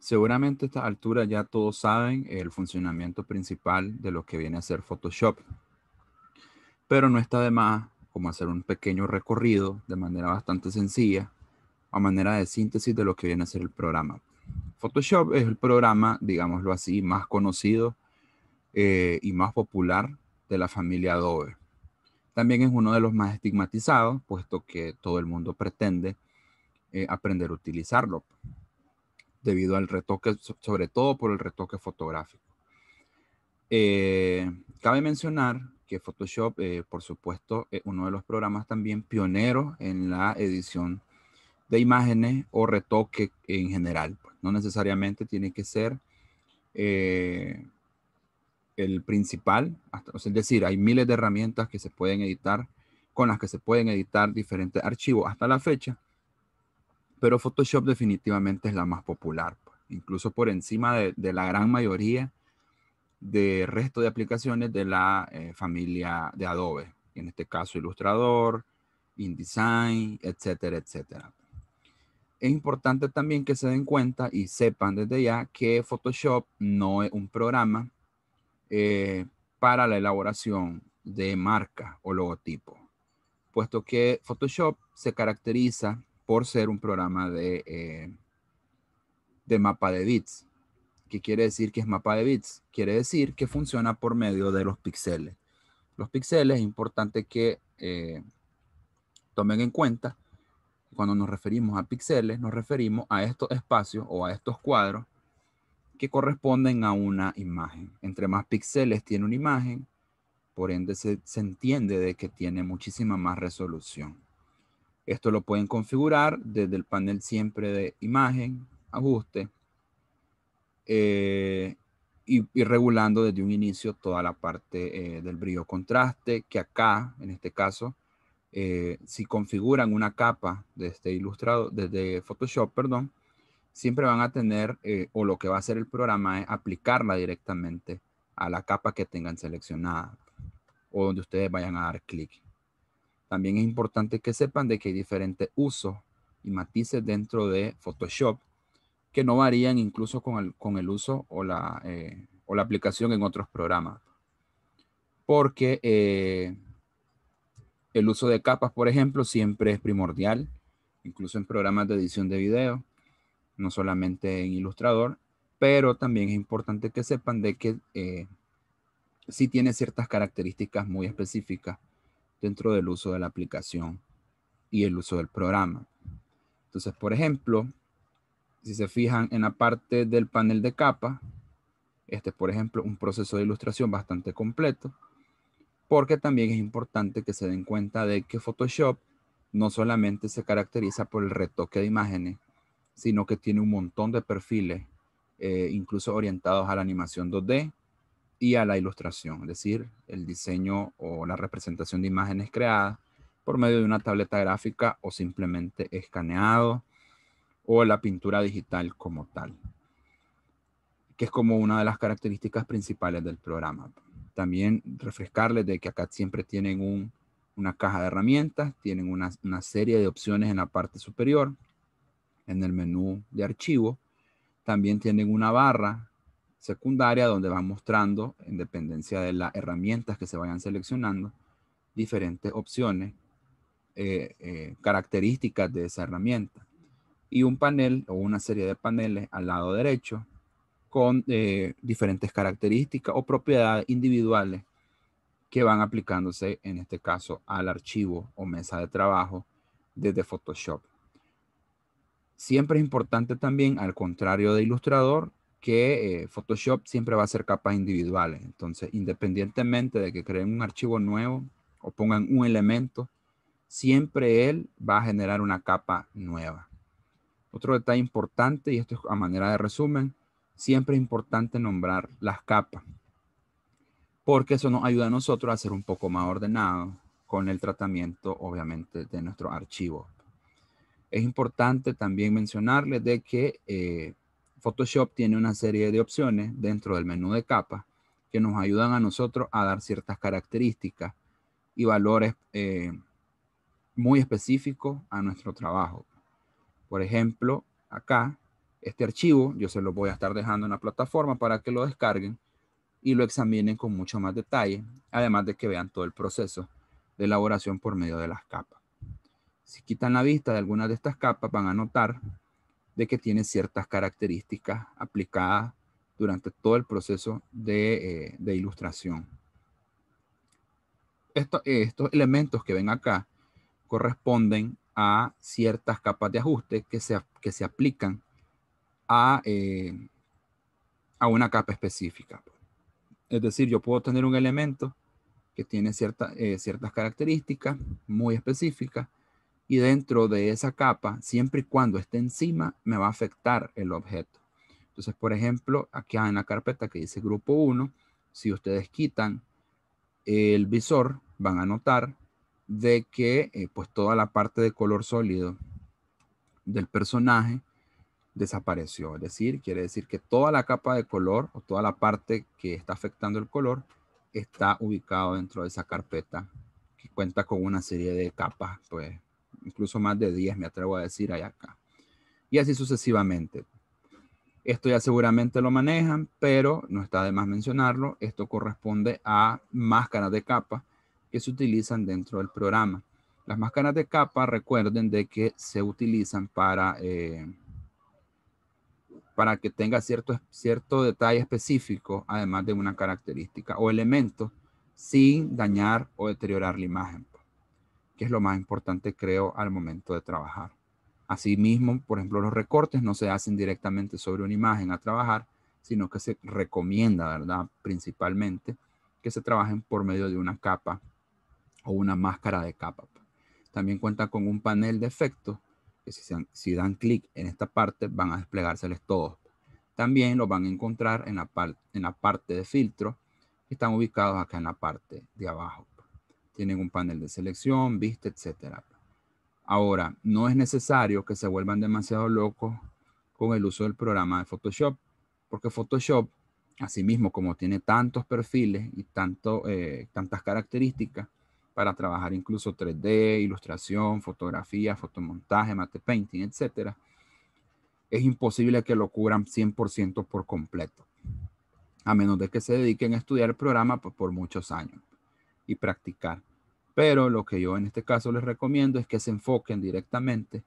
Seguramente a esta altura ya todos saben el funcionamiento principal de lo que viene a ser Photoshop, pero no está de más como hacer un pequeño recorrido de manera bastante sencilla a manera de síntesis de lo que viene a ser el programa. Photoshop es el programa, digámoslo así, más conocido y más popular de la familia Adobe. También es uno de los más estigmatizados, puesto que todo el mundo pretende aprender a utilizarlo, debido al retoque, sobre todo por el retoque fotográfico. Cabe mencionar que Photoshop, por supuesto, es uno de los programas también pioneros en la edición de imágenes o retoque en general. Pues, no necesariamente tiene que ser eh, el principal, es decir, hay miles de herramientas que se pueden editar, con las que se pueden editar diferentes archivos hasta la fecha, pero Photoshop definitivamente es la más popular, pues, incluso por encima de la gran mayoría de resto de aplicaciones de la familia de Adobe, en este caso Illustrator, InDesign, etcétera, etcétera. Es importante también que se den cuenta y sepan desde ya que Photoshop no es un programa para la elaboración de marca o logotipo, puesto que Photoshop se caracteriza por ser un programa de mapa de bits. ¿Qué quiere decir que es mapa de bits? Quiere decir que funciona por medio de los píxeles. Los píxeles es importante que tomen en cuenta. Cuando nos referimos a píxeles, nos referimos a estos espacios o a estos cuadros que corresponden a una imagen. Entre más píxeles tiene una imagen, por ende se entiende de que tiene muchísima más resolución. Esto lo pueden configurar desde el panel siempre de imagen, ajuste, y regulando desde un inicio toda la parte del brillo contraste, que acá, en este caso, si configuran una capa de este ilustrado, desde Photoshop, perdón, siempre van a tener, o lo que va a hacer el programa es aplicarla directamente a la capa que tengan seleccionada o donde ustedes vayan a dar clic. También es importante que sepan de que hay diferentes usos y matices dentro de Photoshop que no varían incluso con el uso o la aplicación en otros programas. Porque el uso de capas, por ejemplo, siempre es primordial, incluso en programas de edición de video, no solamente en Illustrator, pero también es importante que sepan de que sí tiene ciertas características muy específicas dentro del uso de la aplicación y el uso del programa. Entonces, por ejemplo, si se fijan en la parte del panel de capa, este es, por ejemplo, un proceso de ilustración bastante completo, porque también es importante que se den cuenta de que Photoshop no solamente se caracteriza por el retoque de imágenes, sino que tiene un montón de perfiles, incluso orientados a la animación 2D y a la ilustración, es decir, el diseño o la representación de imágenes creadas por medio de una tableta gráfica o simplemente escaneado o la pintura digital como tal, que es como una de las características principales del programa. También refrescarles de que acá siempre tienen una caja de herramientas, tienen una serie de opciones en la parte superior, en el menú de archivo. También tienen una barra secundaria donde van mostrando, en dependencia de las herramientas que se vayan seleccionando, diferentes opciones, características de esa herramienta. Y un panel o una serie de paneles al lado derecho con diferentes características o propiedades individuales que van aplicándose, en este caso, al archivo o mesa de trabajo desde Photoshop. Siempre es importante también, al contrario de Illustrator, que Photoshop siempre va a ser capas individuales. Entonces, independientemente de que creen un archivo nuevo o pongan un elemento, siempre él va a generar una capa nueva. Otro detalle importante, y esto es a manera de resumen, siempre es importante nombrar las capas, porque eso nos ayuda a nosotros a ser un poco más ordenados con el tratamiento, obviamente, de nuestros archivos. Es importante también mencionarles de que Photoshop tiene una serie de opciones dentro del menú de capas que nos ayudan a nosotros a dar ciertas características y valores muy específicos a nuestro trabajo. Por ejemplo, acá Este archivo yo se lo voy a estar dejando en la plataforma para que lo descarguen y lo examinen con mucho más detalle, además de que vean todo el proceso de elaboración por medio de las capas. Si quitan la vista de algunas de estas capas, van a notar de que tiene ciertas características aplicadas durante todo el proceso de ilustración. Estos elementos que ven acá corresponden a ciertas capas de ajuste que se aplican a una capa específica. Es decir, yo puedo tener un elemento que tiene ciertas características muy específicas y dentro de esa capa, siempre y cuando esté encima, me va a afectar el objeto. Entonces, por ejemplo, aquí en la carpeta que dice grupo 1, si ustedes quitan el visor, van a notar de que pues toda la parte de color sólido del personaje desapareció. Es decir, quiere decir que toda la capa de color o toda la parte que está afectando el color está ubicado dentro de esa carpeta que cuenta con una serie de capas, pues incluso más de 10 me atrevo a decir hay acá. Y así sucesivamente. Esto ya seguramente lo manejan, pero no está de más mencionarlo. Esto corresponde a máscaras de capa que se utilizan dentro del programa. Las máscaras de capa, recuerden de que se utilizan para que tenga cierto detalle específico, además de una característica o elemento, sin dañar o deteriorar la imagen, que es lo más importante, creo, al momento de trabajar. Asimismo, por ejemplo, los recortes no se hacen directamente sobre una imagen a trabajar, sino que se recomienda, ¿verdad? Principalmente que se trabajen por medio de una capa o una máscara de capa. También cuenta con un panel de efectos que si dan clic en esta parte van a desplegárseles todos. También los van a encontrar en la parte de filtro, que están ubicados acá en la parte de abajo. Tienen un panel de selección, vista, etcétera. Ahora, no es necesario que se vuelvan demasiado locos con el uso del programa de Photoshop, porque Photoshop, asimismo, como tiene tantos perfiles y tantas características para trabajar incluso 3D, ilustración, fotografía, fotomontaje, matte painting, etcétera, es imposible que lo cubran 100% por completo, a menos de que se dediquen a estudiar el programa por muchos años y practicar. Pero lo que yo en este caso les recomiendo es que se enfoquen directamente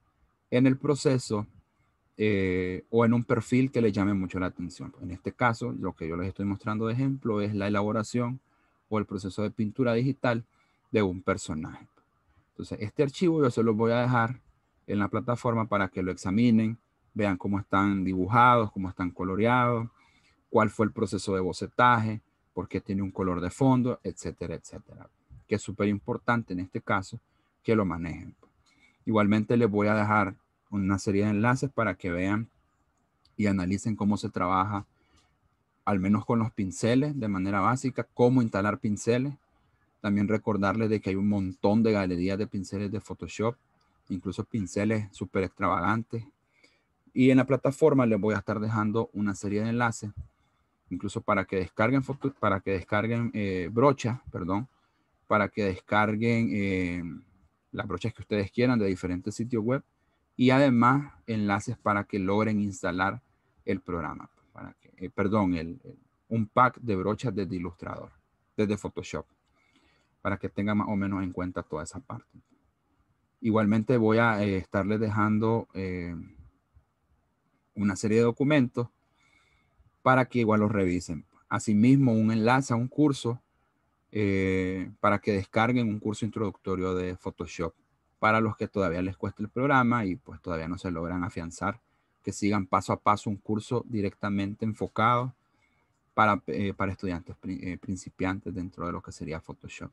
en el proceso o en un perfil que les llame mucho la atención. En este caso, lo que yo les estoy mostrando de ejemplo es la elaboración o el proceso de pintura digital de un personaje. Entonces, este archivo yo se lo voy a dejar en la plataforma para que lo examinen, vean cómo están dibujados, cómo están coloreados, cuál fue el proceso de bocetaje, por qué tiene un color de fondo, etcétera, etcétera. Que es súper importante en este caso que lo manejen. Igualmente les voy a dejar una serie de enlaces para que vean y analicen cómo se trabaja, al menos con los pinceles de manera básica, cómo instalar pinceles. También recordarles de que hay un montón de galerías de pinceles de Photoshop, incluso pinceles súper extravagantes. Y en la plataforma les voy a estar dejando una serie de enlaces, incluso para que descarguen brochas, perdón, para que descarguen las brochas que ustedes quieran de diferentes sitios web y además enlaces para que logren instalar el programa, un pack de brochas desde Illustrator, desde Photoshop, para que tengan más o menos en cuenta toda esa parte. Igualmente voy a estarles dejando una serie de documentos para que igual los revisen. Asimismo, un enlace a un curso para que descarguen un curso introductorio de Photoshop para los que todavía les cuesta el programa y pues todavía no se logran afianzar, que sigan paso a paso un curso directamente enfocado para estudiantes principiantes dentro de lo que sería Photoshop.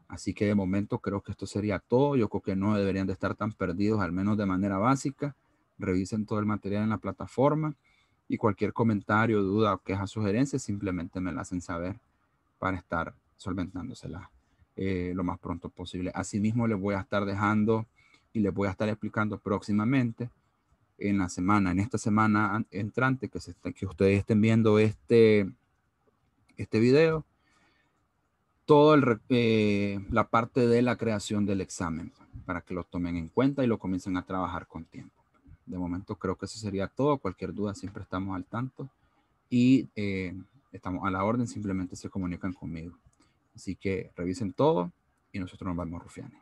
Así que de momento creo que esto sería todo. Yo creo que no deberían de estar tan perdidos, al menos de manera básica. Revisen todo el material en la plataforma y cualquier comentario, duda o queja, sugerencia, simplemente me la hacen saber para estar solventándosela lo más pronto posible. Asimismo, les voy a estar dejando y les voy a estar explicando próximamente en esta semana entrante, que ustedes estén viendo este video, toda la parte de la creación del examen para que lo tomen en cuenta y lo comiencen a trabajar con tiempo. de momento creo que eso sería todo. Cualquier duda siempre estamos al tanto y estamos a la orden, simplemente se comunican conmigo. Así que revisen todo y nosotros nos vemos, rufianes.